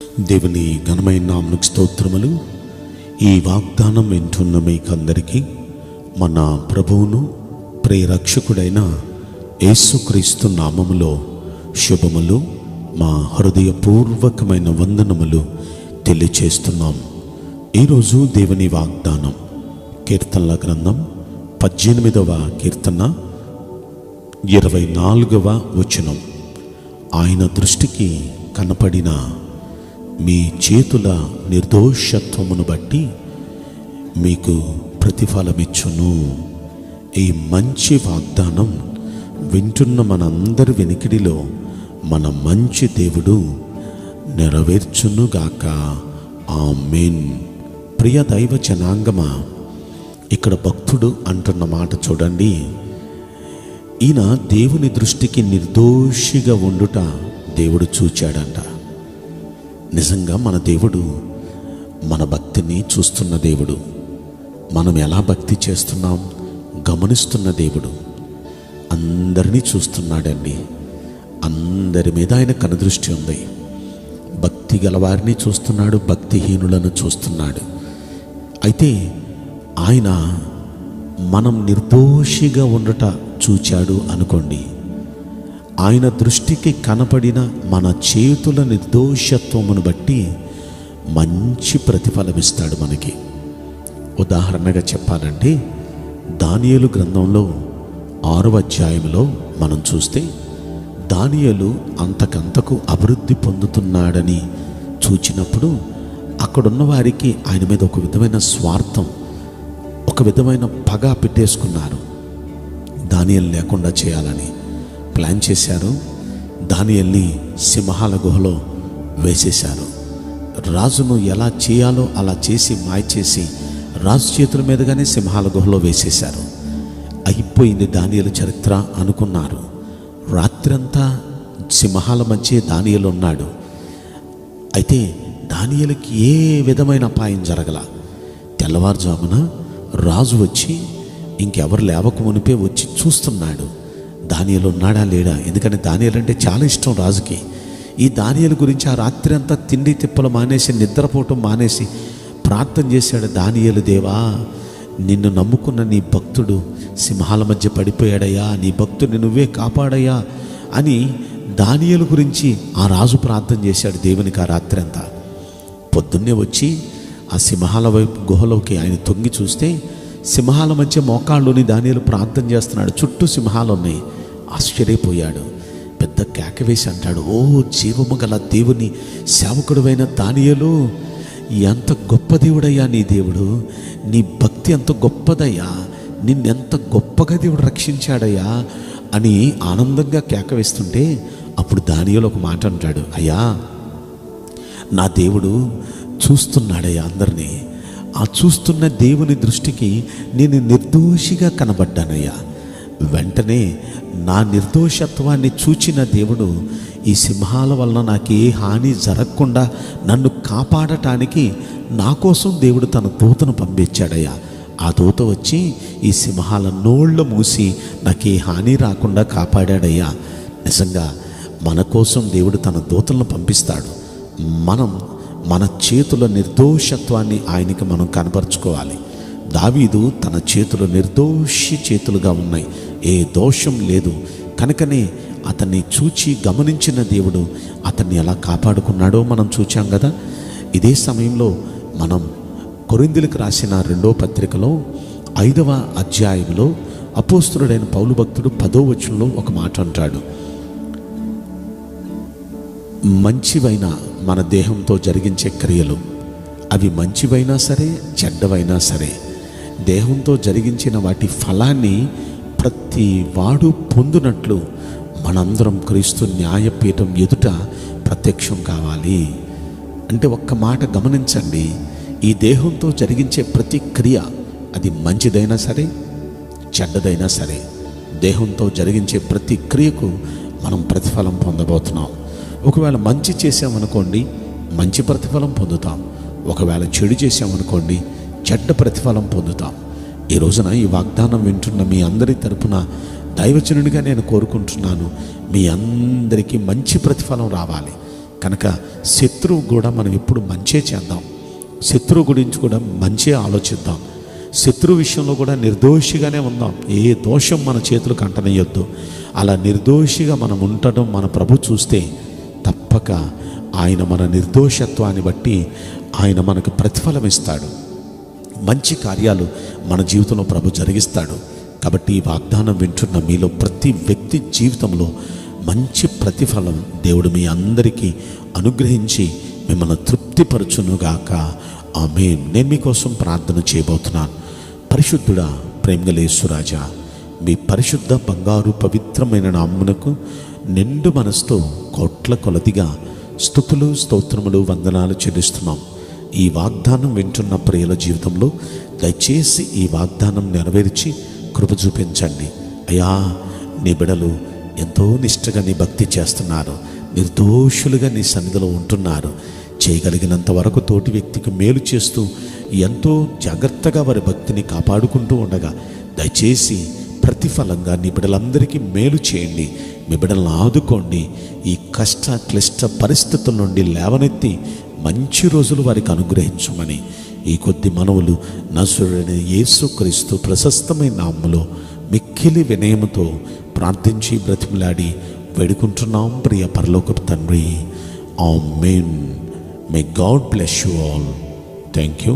దేవుని ఘనమైన నామమునకు స్తోత్రములు. ఈ వాగ్దానం వింటున్న మీకందరికీ మన ప్రభువును ప్రియరక్షకుడైన యేసుక్రీస్తు నామములో శుభములు, మా హృదయపూర్వకమైన వందనములు తెలియచేస్తున్నాం. ఈరోజు దేవుని వాగ్దానం కీర్తనల గ్రంథం 18వ కీర్తన 24వ వచనం. ఆయన దృష్టికి కనపడిన మీ చేతుల నిర్దోషత్వమును బట్టి మీకు ప్రతిఫలమిచ్చును. ఈ మంచి వాగ్దానం వింటున్న మనందరి వెనికిడిలో మన మంచి దేవుడు నెరవేర్చునుగాక. ఆమేన్. ప్రియ దైవ జనాంగమా, ఇక్కడ భక్తుడు అంటున్న మాట చూడండి. ఈయన దేవుని దృష్టికి నిర్దోషిగా ఉండుట దేవుడు చూచాడంట. నిజంగా మన దేవుడు మన భక్తిని చూస్తున్న దేవుడు. మనం ఎలా భక్తి చేస్తున్నాం గమనిస్తున్న దేవుడు. అందరినీ చూస్తున్నాడండి. అందరి మీద ఆయన కనుదృష్టి ఉంది. భక్తి గలవారిని చూస్తున్నాడు, భక్తిహీనులను చూస్తున్నాడు. అయితే ఆయన మనం నిర్దోషిగా ఉండట చూచాడు అనుకోండి. ఆయన దృష్టికి కనపడిన మన చేతుల నిర్దోషత్వమును బట్టి మంచి ప్రతిఫలమిస్తాడు మనకి. ఉదాహరణగా చెప్పాలంటే దానియేలు గ్రంథంలో 6వ అధ్యాయంలో మనం చూస్తే దానియేలు అంతకంతకు అభివృద్ధి పొందుతున్నాడని చూచినప్పుడు అక్కడున్న వారికి ఆయన మీద ఒక విధమైన స్వార్థం, ఒక విధమైన పగ పెట్టేసుకున్నారు. దానియేలు లేకుండా చేయాలని ప్లాన్ చేశారు. దానియేలుని సింహాల గుహలో వేసేశారు. రాజును ఎలా చేయాలో అలా చేసి మాయ చేసి రాజు చేతుల మీదుగానే సింహాల గుహలో వేసేశారు. అయిపోయింది దానియేలు చరిత్ర అనుకున్నారు. రాత్రంతా సింహాల మధ్య దానియేలు ఉన్నాడు. అయితే దానియేలుకి ఏ విధమైన అపాయం జరగల. తెల్లవారుజామున రాజు వచ్చి ఇంకెవరు లేవక మునిపే వచ్చి చూస్తున్నాడు దానియేలు ఉన్నాడా లేడా. ఎందుకంటే దానియేలు అంటే చాలా ఇష్టం రాజుకి. ఈ దానియేలు గురించి ఆ రాత్రి అంతా తిండి తిప్పలు మానేసి, నిద్రపోవటం మానేసి ప్రార్థన చేశాడు. దానియేలు, దేవా, నిన్ను నమ్ముకున్న నీ భక్తుడు సింహాల మధ్య పడిపోయాడయ్యా, నీ భక్తుడిని నువ్వే కాపాడయ్యా అని దానియేలు గురించి ఆ రాజు ప్రార్థన చేశాడు దేవునికి ఆ రాత్రి అంతా. పొద్దున్నే వచ్చి ఆ సింహాల వైపు గుహలోకి ఆయన తొంగి చూస్తే సింహాల మధ్య మోకాళ్ళుని దానియేలు ప్రార్థన చేస్తున్నాడు. చుట్టూ సింహాలు ఉన్నాయి. ఆశ్చర్యపోయాడు. పెద్ద కేక వేసి అంటాడు, ఓ జీవము గల దేవుని సేవకుడువైన దానియేలు, ఎంత గొప్ప దేవుడయ్యా నీ దేవుడు, నీ భక్తి ఎంత గొప్పదయ్యా, నిన్నెంత గొప్పగా దేవుడు రక్షించాడయ్యా అని ఆనందంగా కేక వేస్తుంటే అప్పుడు దానియేలు ఒక మాట అంటాడు, అయ్యా, నా దేవుడు చూస్తున్నాడయ్యా అందరినీ. ఆ చూస్తున్న దేవుని దృష్టికి నేను నిర్దోషిగా కనబడ్డానయ్యా. వెంటనే నా నిర్దోషత్వాన్ని చూచిన దేవుడు ఈ సింహాల వలన నాకు ఏ హాని జరగకుండా నన్ను కాపాడటానికి నా కోసం దేవుడు తన దూతను పంపించాడయ్యా. ఆ దూత వచ్చి ఈ సింహాల నోళ్ళు మూసి నాకు ఏ హాని రాకుండా కాపాడాడయ్యా. నిజంగా మన కోసం దేవుడు తన దూతలను పంపిస్తాడు. మనం మన చేతుల నిర్దోషత్వాన్ని ఆయనకి మనం కనపరుచుకోవాలి. దావీదు తన చేతులు నిర్దోషి చేతులుగా ఉన్నాయి, ఏ దోషం లేదు. కనుకనే అతన్ని చూచి గమనించిన దేవుడు అతన్ని ఎలా కాపాడుకున్నాడో మనం చూచాం కదా. ఇదే సమయంలో మనం కొరింథీయులకు రాసిన 2వ పత్రికలో 5వ అధ్యాయంలో అపోస్తలుడైన పౌలు భక్తుడు 10వ వచనంలో ఒక మాట అంటాడు, మంచివైన మన దేహంతో జరిగించే క్రియలు, అవి మంచివైనా సరే చెడ్డవైనా సరే, దేహంతో జరిగించిన వాటి ఫలాన్ని ప్రతి వాడు పొందునట్లు మనందరం క్రీస్తు న్యాయపీఠం ఎదుట ప్రత్యక్షం కావాలి. అంటే ఒక్క మాట గమనించండి, ఈ దేహంతో జరిగించే ప్రతి క్రియ, అది మంచిదైనా సరే చెడ్డదైనా సరే, దేహంతో జరిగించే ప్రతి క్రియకు మనం ప్రతిఫలం పొందబోతున్నాం. ఒకవేళ మంచి చేసామనుకోండి, మంచి ప్రతిఫలం పొందుతాం. ఒకవేళ చెడు చేసామనుకోండి, చెడ్డ ప్రతిఫలం పొందుతాం. ఈ రోజున ఈ వాగ్దానం వింటున్న మీ అందరి తరపున దైవజనుడిగా నేను కోరుకుంటున్నాను, మీ అందరికీ మంచి ప్రతిఫలం రావాలి. కనుక శత్రువు కూడా మనం ఎప్పుడు మంచే చేద్దాం, శత్రువు గురించి కూడా మంచే ఆలోచిద్దాం, శత్రు విషయంలో కూడా నిర్దోషిగానే ఉందాం. ఏ దోషం మన చేతులకు అంటనేయొద్దు. అలా నిర్దోషిగా మనం ఉండటం మన ప్రభు చూస్తే తప్పక ఆయన మన నిర్దోషత్వాన్ని బట్టి ఆయన మనకు ప్రతిఫలం ఇస్తాడు. మంచి కార్యాలు మన జీవితంలో ప్రభు జరిగిస్తాడు. కాబట్టి ఈ వాగ్దానం వింటున్న మీలో ప్రతి వ్యక్తి జీవితంలో మంచి ప్రతిఫలం దేవుడు మీ అందరికీ అనుగ్రహించి మిమ్మల్ని తృప్తిపరచునుగాక. ఆమేన్. నేను మీకోసం ప్రార్థన చేయబోతున్నాను. పరిశుద్ధుడా, ప్రేమగల యేసురాజా, మీ పరిశుద్ధ బంగారు పవిత్రమైన నామమునకు నిండు మనసుతో కోట్ల కొలదిగా స్తుతులు, స్తోత్రములు, వందనాలు చెల్లిస్తున్నాం. ఈ వాగ్దానం వింటున్న ప్రియుల జీవితంలో దయచేసి ఈ వాగ్దానం నెరవేర్చి కృప చూపించండి. అయ్యా, నీ బిడలు ఎంతో నిష్ఠగా నీ భక్తి చేస్తున్నారు, నిర్దోషులుగా నీ సన్నిధిలో ఉంటున్నారు. చేయగలిగినంత వరకు తోటి వ్యక్తికి మేలు చేస్తూ ఎంతో జాగ్రత్తగా వారి భక్తిని కాపాడుకుంటూ ఉండగా దయచేసి ప్రతిఫలంగా నీ బిడ్డలందరికీ మేలు చేయండి. మీ బిడ్డలను ఆదుకోండి. ఈ కష్ట క్లిష్ట పరిస్థితుల నుండి లేవనెత్తి మంచి రోజులు వారికి అనుగ్రహించమని ఈ కొద్ది మనవులు నజరుడైన యేసుక్రీస్తు ప్రశస్తమైన నామములో మిక్కిలి వినయముతో ప్రార్థించి బ్రతిమలాడి వేడుకుంటున్నాం ప్రియ పరలోకపు తండ్రి. Amen. May God bless you all. Thank you.